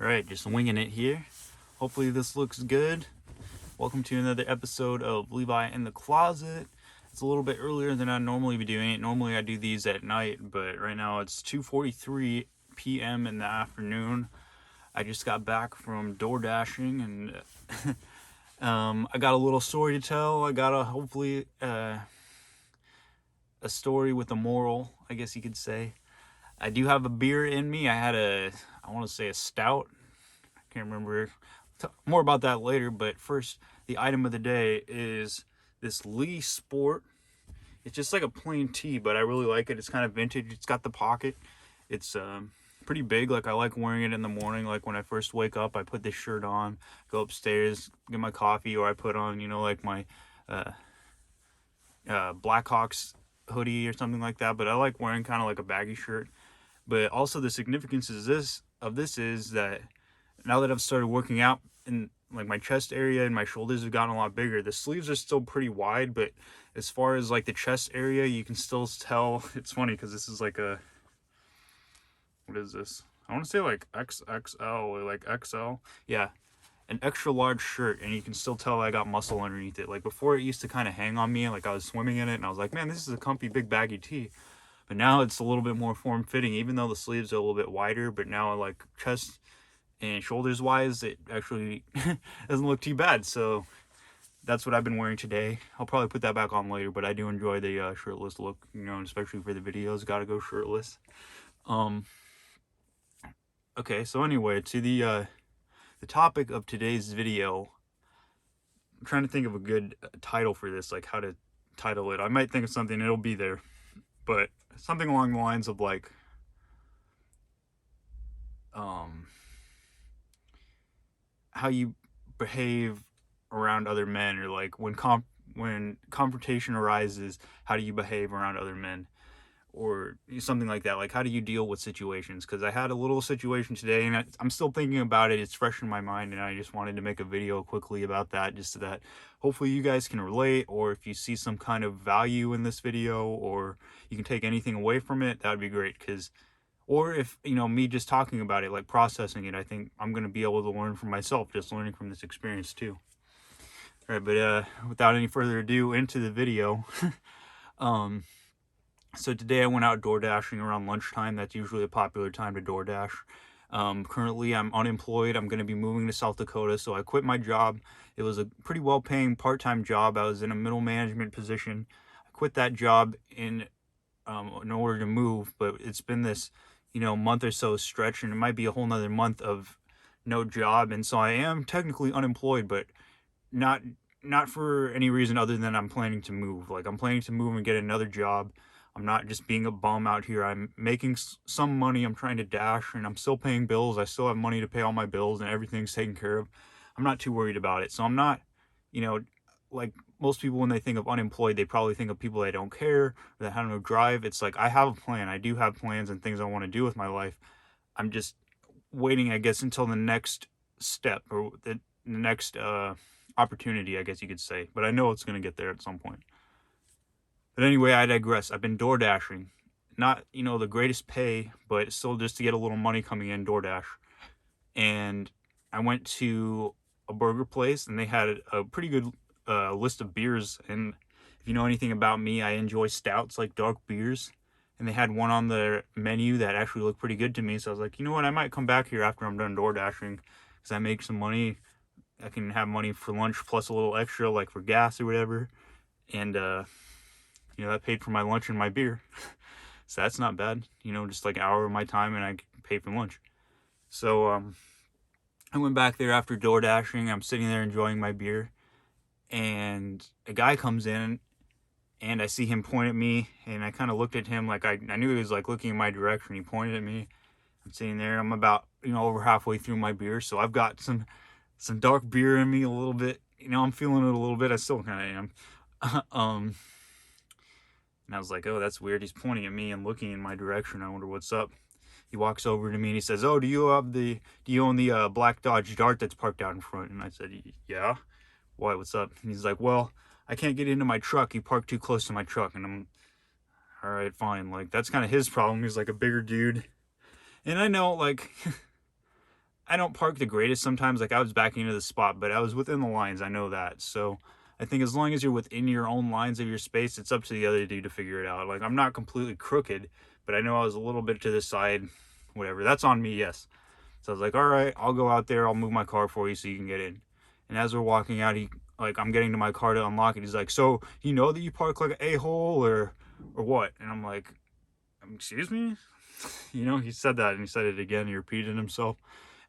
Alright, just winging it here. Hopefully this looks good. Welcome to another episode of Levi in the Closet. It's a little bit earlier than I'd normally be doing it. Normally I do these at night, but right now it's 2:43 p.m. in the afternoon. I just got back from door dashing and I got a little story to tell. I got hopefully a story with a moral, I guess you could say. I do have a beer in me. I want to say a stout. I can't remember. More about that later, but first, the item of the day is this Lee Sport. It's just like a plain tee, but I really like it. It's kind of vintage. It's got the pocket. It's pretty big. Like, I like wearing it in the morning. Like, when I first wake up, I put this shirt on, go upstairs, get my coffee, or I put on, like my Blackhawks hoodie or something like that. But I like wearing kind of like a baggy shirt. But also the significance of this is that now that I've started working out and like my chest area and my shoulders have gotten a lot bigger, the sleeves are still pretty wide, but as far as like the chest area, you can still tell. It's funny because this is like what is this? I want to say like XXL or like XL. Yeah, an extra large shirt, and you can still tell I got muscle underneath it. Like before, it used to kind of hang on me, like I was swimming in it, and I was like, man, this is a comfy big baggy tee. But now it's a little bit more form-fitting, even though the sleeves are a little bit wider. But now, like, chest and shoulders-wise, it actually doesn't look too bad. So that's what I've been wearing today. I'll probably put that back on later, but I do enjoy the shirtless look, especially for the videos. Gotta go shirtless. Okay, so anyway, to the topic of today's video. I'm trying to think of a good title for this, like how to title it. I might think of something, it'll be there. But something along the lines of like, how you behave around other men, or like when confrontation arises, how do you behave around other men, or something like that. Like, how do you deal with situations? Because I had a little situation today, and I'm still thinking about it. It's fresh in my mind, and I just wanted to make a video quickly about that, just so that hopefully you guys can relate, or if you see some kind of value in this video, or you can take anything away from it, that would be great. Or if, me just talking about it, like processing it, I think I'm going to be able to learn from myself, just learning from this experience too. All right, but without any further ado, into the video. So today I went out door dashing around lunchtime. That's usually a popular time to door dash. Currently I'm unemployed. I'm going to be moving to South Dakota, so I quit my job. It was a pretty well-paying part-time job. I was in a middle management position. I quit that job in order to move, but it's been this month or so stretch, and it might be a whole nother month of no job, and so I am technically unemployed, but not for any reason other than I'm planning to move. Like, I'm planning to move and get another job. I'm not just being a bum out here. I'm making some money. I'm trying to dash, and I'm still paying bills. I still have money to pay all my bills, and everything's taken care of. I'm not too worried about it. So I'm not, like most people, when they think of unemployed, they probably think of people that don't care, or that have no drive. It's like, I have a plan. I do have plans and things I want to do with my life. I'm just waiting, I guess, until the next step, or the next opportunity, I guess you could say. But I know it's going to get there at some point. But anyway, I digress. I've been door dashing. Not, the greatest pay, but still just to get a little money coming in, DoorDash. And I went to a burger place, and they had a pretty good list of beers. And if you know anything about me, I enjoy stouts, like dark beers. And they had one on the menu that actually looked pretty good to me. So I was like, you know what, I might come back here after I'm done door dashing, because I make some money. I can have money for lunch plus a little extra, like for gas or whatever. And, that paid for my lunch and my beer. So that's not bad. Just like an hour of my time, and I pay for lunch. So, I went back there after door dashing. I'm sitting there enjoying my beer, and a guy comes in, and I see him point at me, and I kind of looked at him like I knew he was like looking in my direction. He pointed at me. I'm sitting there. I'm about, over halfway through my beer. So I've got some dark beer in me a little bit. I'm feeling it a little bit. I still kind of am. And I was like, oh, that's weird. He's pointing at me and looking in my direction. I wonder what's up. He walks over to me and he says, oh, do you own the black Dodge Dart that's parked out in front? And I said, yeah. Why, what's up? And he's like, well, I can't get into my truck. You parked too close to my truck. And I'm, all right, fine. Like, that's kind of his problem. He's like a bigger dude. And I know, like, I don't park the greatest sometimes. Like, I was backing into the spot, but I was within the lines. I know that. So I think as long as you're within your own lines of your space, it's up to the other dude to figure it out. Like, I'm not completely crooked, but I know I was a little bit to the side. Whatever. That's on me, yes. So I was like, all right, I'll go out there. I'll move my car for you so you can get in. And as we're walking out, I'm getting to my car to unlock it. He's like, so you know that you park like an a-hole or what? And I'm like, excuse me? He said that and he said it again. He repeated himself.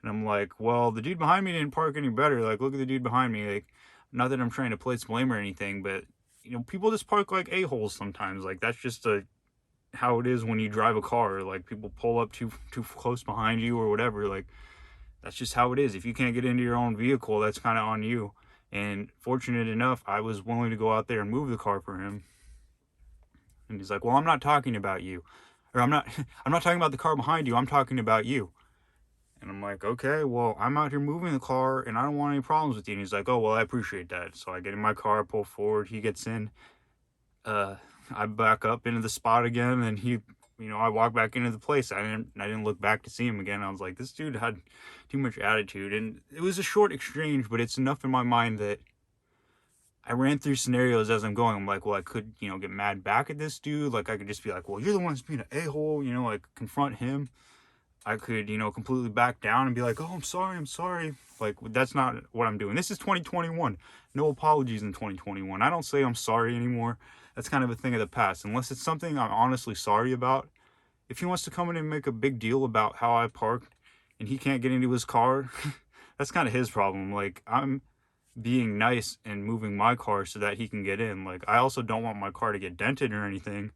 And I'm like, well, the dude behind me didn't park any better. Like, look at the dude behind me. Like, not that I'm trying to place blame or anything, but, people just park like a-holes sometimes. Like, that's just how it is when you drive a car. Like, people pull up too close behind you or whatever. Like, that's just how it is. If you can't get into your own vehicle, that's kind of on you. And fortunate enough, I was willing to go out there and move the car for him. And he's like, well, I'm not talking about you. Or I'm not I'm not talking about the car behind you. I'm talking about you. And I'm like, okay, well, I'm out here moving the car and I don't want any problems with you. And he's like, oh, well, I appreciate that. So I get in my car, pull forward, he gets in. I back up into the spot again, and I walk back into the place. I didn't look back to see him again. I was like, this dude had too much attitude. And it was a short exchange, but it's enough in my mind that I ran through scenarios as I'm going. I'm like, well, I could, get mad back at this dude. Like, I could just be like, well, you're the one that's being an a-hole, like confront him. I could, completely back down and be like, oh, I'm sorry. Like, that's not what I'm doing. This is 2021. No apologies in 2021. I don't say I'm sorry anymore. That's kind of a thing of the past. Unless it's something I'm honestly sorry about. If he wants to come in and make a big deal about how I parked and he can't get into his car, that's kind of his problem. Like, I'm being nice and moving my car so that he can get in. Like, I also don't want my car to get dented or anything.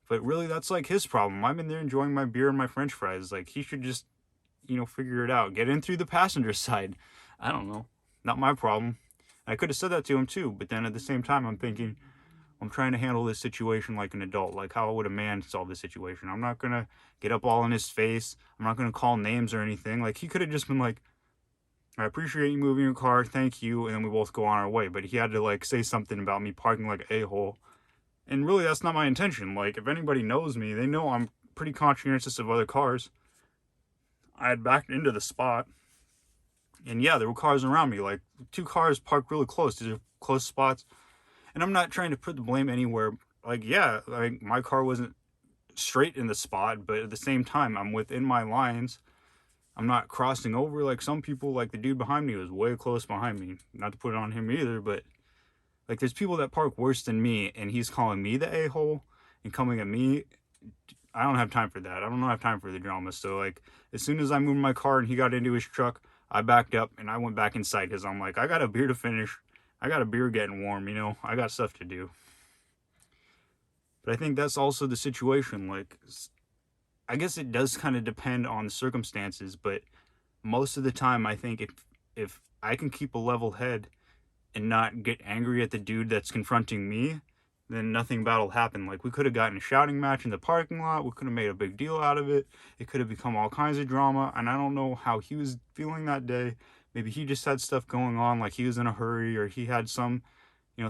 But really, that's like his problem. I'm in there enjoying my beer and my french fries. Like, he should just, figure it out. Get in through the passenger side. I don't know. Not my problem. I could have said that to him too, but then at the same time, I'm thinking, I'm trying to handle this situation like an adult. Like, how would a man solve this situation? I'm not going to get up all in his face. I'm not going to call names or anything. Like, he could have just been like, I appreciate you moving your car. Thank you. And then we both go on our way. But he had to, like, say something about me parking like an a-hole. And really, that's not my intention. Like, if anybody knows me, they know I'm pretty conscientious of other cars. I had backed into the spot. And yeah, there were cars around me. Like, 2 cars parked really close. These are close spots. And I'm not trying to put the blame anywhere. Like, yeah, like, my car wasn't straight in the spot. But at the same time, I'm within my lines. I'm not crossing over like some people. Like, the dude behind me was way close behind me. Not to put it on him either, but like, there's people that park worse than me, and he's calling me the a-hole and coming at me. I don't have time for that. I don't have time for the drama. So, like, as soon as I moved my car and he got into his truck, I backed up and I went back inside because I'm like, I got a beer to finish. I got a beer getting warm, I got stuff to do. But I think that's also the situation. Like, I guess it does kind of depend on the circumstances, but most of the time, I think if I can keep a level head and not get angry at the dude that's confronting me, then nothing bad will happen. Like, we could have gotten a shouting match in the parking lot. We could have made a big deal out of it. It could have become all kinds of drama. And I don't know how he was feeling that day. Maybe he just had stuff going on, like he was in a hurry or he had some,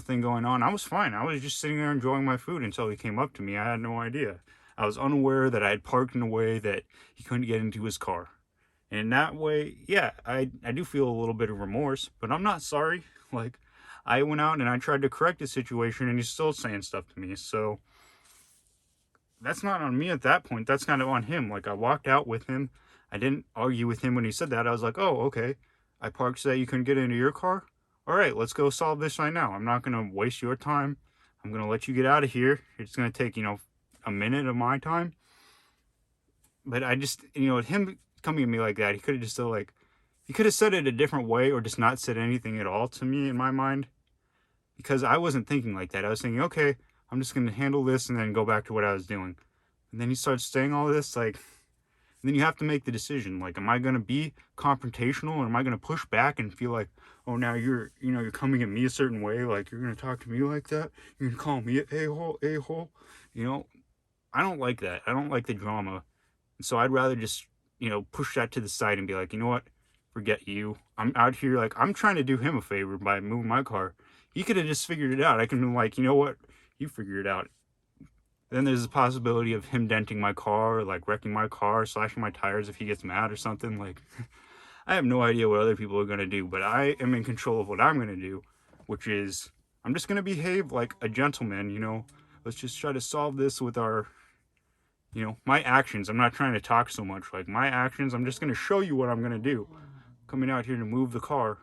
thing going on. I was fine. I was just sitting there enjoying my food until he came up to me. I had no idea. I was unaware that I had parked in a way that he couldn't get into his car. And in that way, yeah, I do feel a little bit of remorse, but I'm not sorry. Like, I went out and I tried to correct the situation and he's still saying stuff to me. So that's not on me at that point. That's kind of on him. Like, I walked out with him. I didn't argue with him when he said that. I was like, oh, okay. I parked so that you couldn't get into your car. All right, let's go solve this right now. I'm not going to waste your time. I'm going to let you get out of here. It's going to take, a minute of my time. But I just, him coming at me like that, he could have just he could have said it a different way or just not said anything at all to me in my mind. Because I wasn't thinking like that. I was thinking, okay, I'm just going to handle this and then go back to what I was doing. And then he starts saying all this, like, and then you have to make the decision. Like, am I going to be confrontational or am I going to push back and feel like, oh, now you're coming at me a certain way. Like, you're going to talk to me like that. You're going to call me an a-hole. I don't like that. I don't like the drama. And so I'd rather just, push that to the side and be like, you know what? Forget you. I'm out here, like, I'm trying to do him a favor by moving my car. He could have just figured it out. I can be like, you know what? You figure it out. Then there's a possibility of him denting my car, or like wrecking my car, slashing my tires if he gets mad or something. Like, I have no idea what other people are going to do, but I am in control of what I'm going to do, which is I'm just going to behave like a gentleman, you know. Let's just try to solve this with our, you know, my actions. I'm not trying to talk so much. Like my actions, I'm just going to show you what I'm going to do. Coming out here to move the car.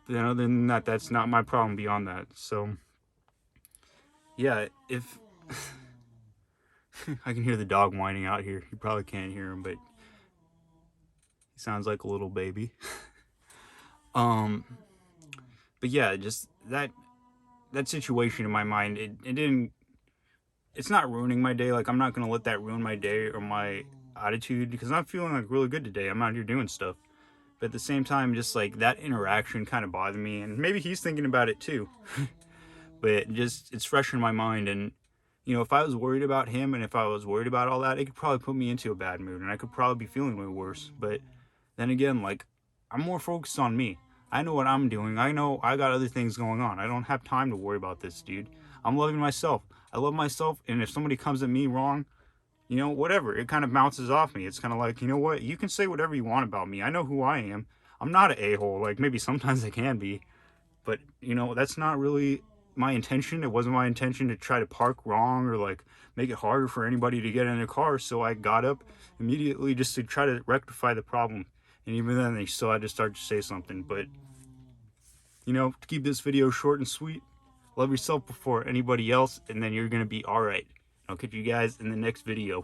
Then other than that, that's not my problem beyond that. So, yeah, if I can hear the dog whining out here. You probably can't hear him, but he sounds like a little baby. um, but yeah, just that situation in my mind, it didn't. It's not ruining my day. Like I'm not gonna let that ruin my day or my attitude because I'm feeling like really good today. I'm out here doing stuff. But at the same time, just like that interaction kind of bothered me, and maybe he's thinking about it too. But just it's fresh in my mind, and you know, if I was worried about him and if I was worried about all that, it could probably put me into a bad mood, and I could probably be feeling way worse. But then again, like I'm more focused on me. I know what I'm doing. I know I got other things going on. I don't have time to worry about this, dude. I'm loving myself. I love myself, and if somebody comes at me wrong, you know, whatever, it kind of bounces off me. It's kind of like, you know what, you can say whatever you want about me. I know who I am. I'm not an a-hole. Like maybe sometimes I can be, but you know, that's not really my intention. It wasn't my intention to try to park wrong or like make it harder for anybody to get in their car. So I got up immediately just to try to rectify the problem. And even then they still had to start to say something. But you know, to keep this video short and sweet, love yourself before anybody else, and then you're gonna be all right. I'll catch you guys in the next video.